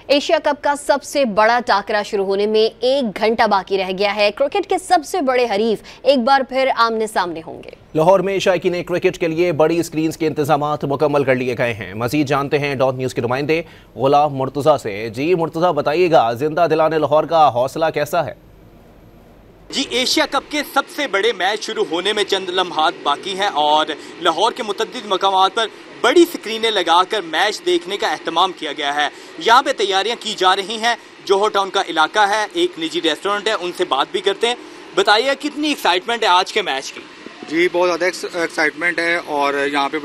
Asia cup का सबसे बड़ा टाकरा शुरू होने में 1 घंटा बाकी रह गया है। क्रिकेट के सबसे बड़े हरीफ एक बार फिर आमने सामने होंगे। लाहौर में शायकीन क्रिकेट के लिए बड़ी स्क्रीन के इंतजामात मुकम्मल कर लिए गए हैं। मजीद जानते हैं डॉट न्यूज के नुमाइंदे गुलाम मुर्तजा से। जी मुर्तजा, बताइएगा जिंदा दिलाने लाहौर का हौसला कैसा है? जी, एशिया कप के सबसे बड़े मैच शुरू होने में चंद लम्हात बाकी हैं और लाहौर के मुतअद्दिद मकामात पर बड़ी स्क्रीनें लगाकर मैच देखने का एहतमाम किया गया है। यहाँ पे तैयारियां की जा रही हैं। जोहर टाउन का इलाका है, एक निजी रेस्टोरेंट है, उनसे बात भी करते हैं। बताइए कितनी एक्साइटमेंट है आज के मैच की? जी, बहुत ज़्यादा एक्साइटमेंट है और यहाँ पे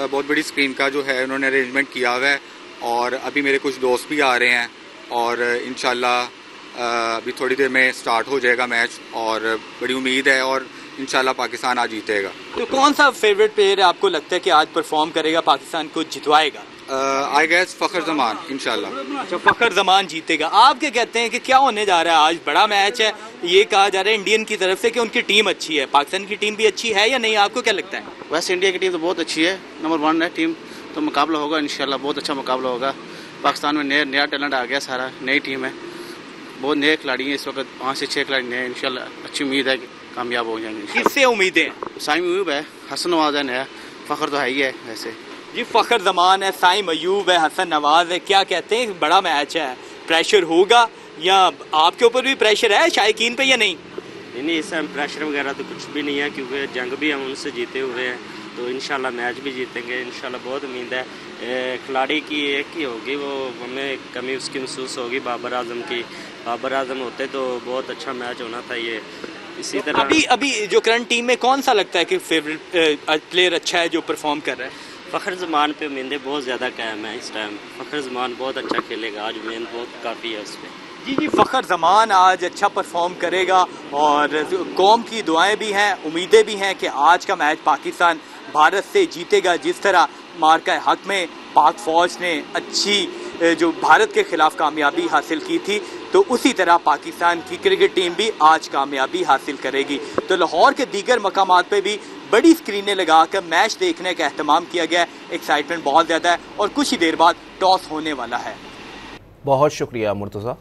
बहुत बड़ी स्क्रीन का जो है उन्होंने अरेंजमेंट किया हुआ है और अभी मेरे कुछ दोस्त भी आ रहे हैं और इंशाल्लाह अभी थोड़ी देर में स्टार्ट हो जाएगा मैच और बड़ी उम्मीद है और इंशाल्लाह पाकिस्तान आज जीतेगा। तो कौन सा फेवरेट प्लेयर आपको लगता है कि आज परफॉर्म करेगा, पाकिस्तान को जितवाएगा? आई गेस फ़खर जमान इंशाल्लाह। अच्छा, फ़खर जमान जीतेगा। आप क्या कहते हैं कि क्या होने जा रहा है? आज बड़ा मैच है, ये कहा जा रहा है इंडियन की तरफ से कि उनकी टीम अच्छी है। पाकिस्तान की टीम भी अच्छी है या नहीं, आपको क्या लगता है? वैसे इंडिया की टीम तो बहुत अच्छी है, नंबर 1 है टीम, तो मुकाबला होगा इंशाल्लाह, बहुत अच्छा मुकाबला होगा। पाकिस्तान में नया टैलेंट आ गया, सारा नई टीम है, बहुत नए खिलाड़ी हैं इस वक्त, 5 से 6 खिलाड़ी नए। इंशाल्लाह अच्छी उम्मीद है कि कामयाब हो जाएंगे। किससे उम्मीदें? साइम अयूब है, हसन नवाज है नया, फ़खर तो है ही है वैसे। जी, फ़खर जमान है, साइम अयूब है, हसन नवाज है। क्या कहते हैं, बड़ा मैच है, प्रेशर होगा या आपके ऊपर भी प्रेशर है शायकीन पे या नहीं? नहीं, इस टाइम प्रेशर वगैरह तो कुछ भी नहीं है क्योंकि जंग भी हम उनसे जीते हुए हैं, तो इंशाल्लाह मैच भी जीतेंगे इंशाल्लाह। बहुत उम्मीद है। खिलाड़ी की एक ही होगी, वो हमें कमी उसकी महसूस होगी बाबर आजम की। बाबर आजम होते तो बहुत अच्छा मैच होना था ये। इसी तरह अभी जो करंट टीम में कौन सा लगता है कि फेवरेट प्लेयर अच्छा है जो परफॉर्म कर रहा है? फ़खर ज़मान पे उम्मीदें बहुत ज़्यादा कायम है इस टाइम। फ़खर ज़मान बहुत अच्छा खेलेगा आज, उम्मीद बहुत काफ़ी है उस पर। जी, फ़खर ज़मान आज अच्छा परफॉर्म करेगा और कौम की दुआएं भी हैं, उम्मीदें भी हैं कि आज का मैच पाकिस्तान भारत से जीतेगा। जिस तरह मार्का हक में पाक फ़ौज ने अच्छी जो भारत के ख़िलाफ़ कामयाबी हासिल की थी, तो उसी तरह पाकिस्तान की क्रिकेट टीम भी आज कामयाबी हासिल करेगी। तो लाहौर के दीगर मकामात पे भी बड़ी स्क्रीनें लगाकर मैच देखने का एहतमाम किया गया है। एक्साइटमेंट बहुत ज़्यादा है और कुछ ही देर बाद टॉस होने वाला है। बहुत शुक्रिया मुर्तज़ा।